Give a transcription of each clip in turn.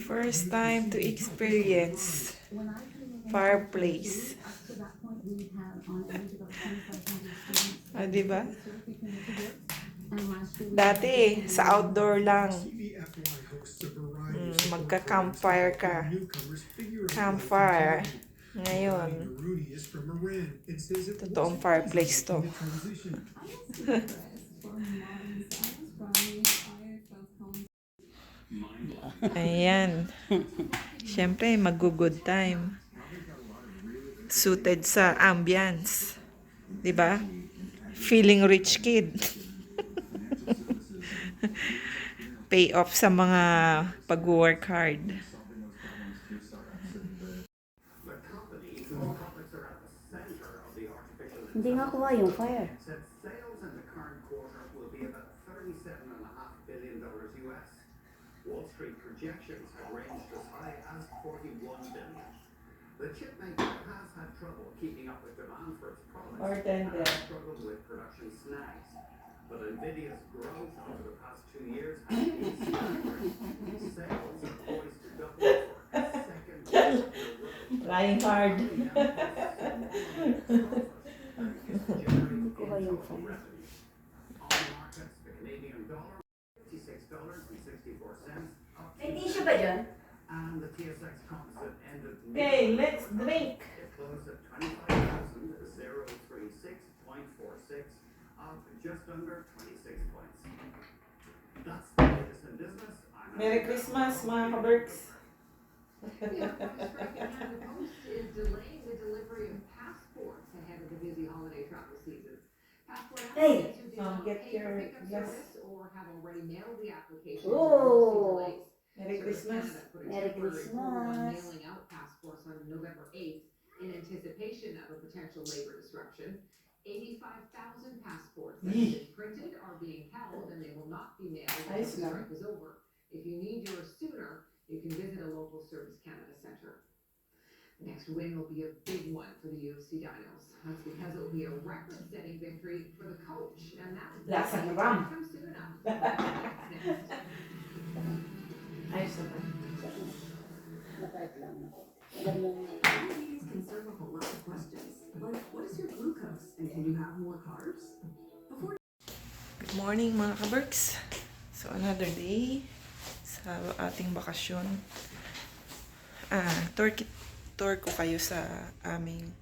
First time to experience fireplace. Diba? Dati, sa outdoor lang. Magka-campfire ka. Campfire. Ngayon, totoong fireplace to. Ayan. Siyempre, mag-good time. Suited sa ambience. Diba? Feeling rich kid. Pay off sa mga pag-work hard. Hindi nga kuha yung fire. Wall Street projections have ranged as high as 41 billion. The chip maker has had trouble keeping up with demand for its products and has struggled with production snags. But Nvidia's growth over the past 2 years has been staggering. Sales are poised to double for a second year in a row. Flying hard. Kuha yung fire. On the markets, the Canadian dollar $56.64 up May tissue ba dyan? and the TSX Composite ended Okay, let's drink. It closed at 25,036.46, up just under 26 points. That's the latest in business. Merry Christmas, mga kaberks. The Post is delaying the delivery of passports ahead of the busy holiday travel season. Passport Hey, applicants who did not get pay your for pickup glass. service or have already mailed the application Oh. will see delays. Merry Service Christmas. Canada put a Merry temporary hold on Christmas. mailing out passports on November 8th in anticipation of a potential labor disruption. 85,000 passports that have been printed are being held and they will not be mailed Ayos until the lang. strike is over. If you need yours sooner, you can visit a local Service Canada center. Next win will be a big one for the UFC Dinos. That's because it will be a record-setting victory for the coach, and that Lasa na ba? comes soon enough. That's next. Ayos naman. Nakait lang ako. Ganun. Diabetes can serve up a lot of questions, like what is your glucose and can you have more carbs? Good morning, mga kaberks. So, another day sa ating bakasyon. Tour ko kayo sa aming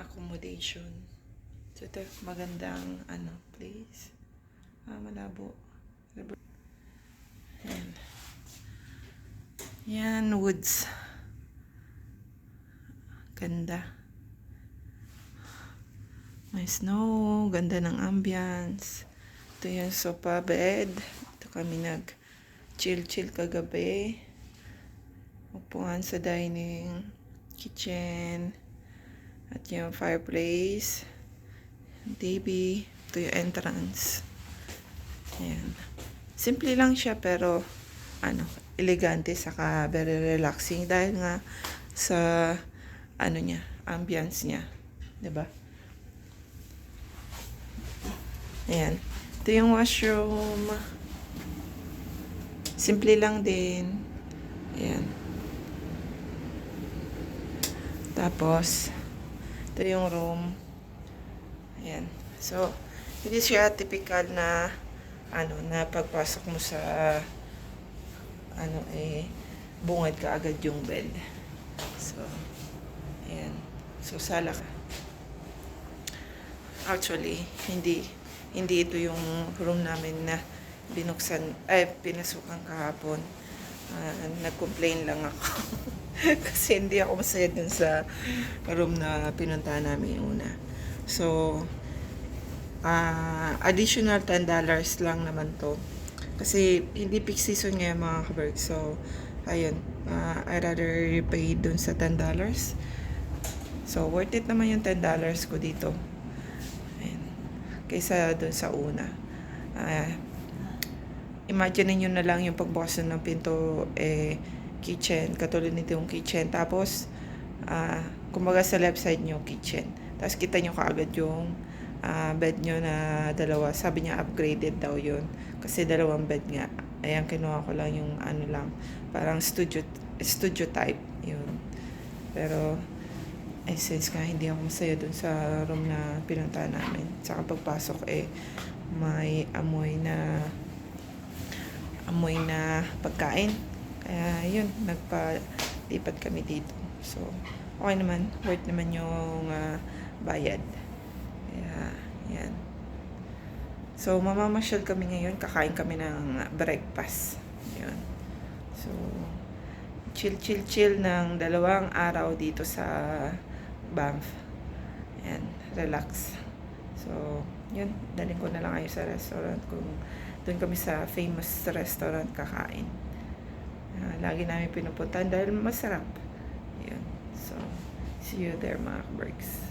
accommodation. So, ito magandang place. Malabo. Yan. Yan, woods. Ganda. May snow. Ganda ng ambience. Ito yung sofa bed. Ito kami nag-chill kagabi. Upuan sa dining. Kitchen. At yung fireplace. TV. Ito yung entrance. Ayan. Simple lang siya pero elegante saka very relaxing dahil nga sa niya, ambience niya, 'di ba? Ayan. Ito yung washroom. Simple lang din. Ayan. Tapos ito yung room. Ayan. So, hindi siya typical na na pagpasok mo sa bungad ka agad yung bed. So, ayan. So, sala ka. Actually, hindi ito yung room namin na pinasukan kahapon. Nag-complain lang ako. Kasi hindi ako masaya dun sa room na pinuntahan namin yung una. So, additional $10 lang naman to. Kasi hindi peak season ngayon mga kaberg. So, ayun. I rather pay dun sa $10. So, worth it naman yung $10 ko dito. Ayun. Kaysa dun sa una. Imagine nyo na lang yung pagbukas ng pinto, kitchen. Katulad nito yung kitchen. Tapos, kumbaga sa left side nyo, kitchen. Tapos kita nyo kaagad yung bed nyo na dalawa. Sabi niya upgraded daw yun. Kasi dalawang bed nga. Ayan, kinuha ko lang yung ano lang. Parang studio type. Yun. Pero, since nga hindi ako masaya dun sa room na pinuntahan namin. Saka pagpasok may amoy na pagkain. Kaya yun, nagpalipat kami dito. So, okay naman. Worth naman yung bayad. Kaya, yan. So, mamamasyal kami ngayon. Kakain kami ng breakfast. Yun. So, chill ng 2 araw dito sa Banff. Yan. Relax. So, yun. Daling ko na lang kayo sa restaurant. Kung doon kami sa famous restaurant kakain. Lagi namin pinupuntahan dahil masarap. Yun. So, see you there mga kabergs.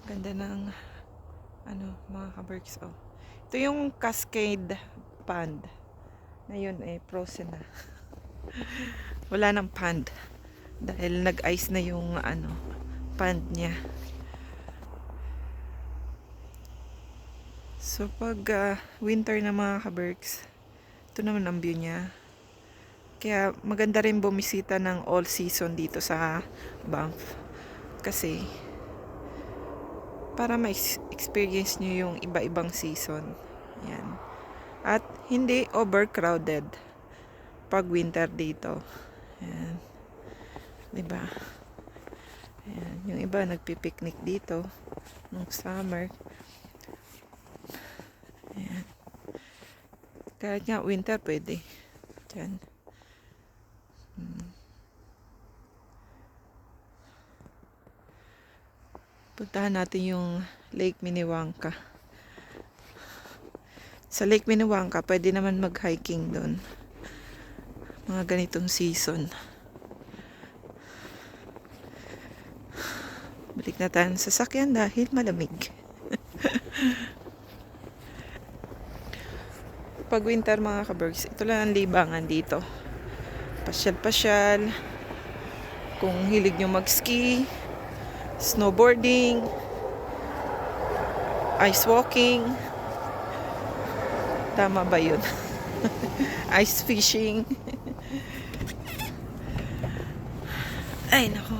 Ganda ng mga kabergs. Ito yung Cascade Pond. Ngayon frozen na. Wala nang pond. Dahil nag-ice na yung pond niya. So pag winter na mga kabergs, ito naman ang view niya. Kaya maganda rin bumisita ng all season dito sa Banff. Kasi para ma-experience nyo yung iba-ibang season. Yan. At hindi overcrowded pag winter dito. Yan. Diba? Yan. Yung iba nagpipiknik dito nung summer. Yan. Kahit nga winter pwede. Yan. Puntahan natin yung Lake Minnewanka. Sa Lake Minnewanka, pwede naman mag-hiking doon. Mga ganitong season. Balik na tayo sa sasakyan dahil malamig. Pag winter mga kabergs, ito lang ang libangan dito. Pasyal-pasyal. Kung hilig nyo mag-ski, snowboarding, ice walking. Tama ba yun? Ice fishing. Ay, nako.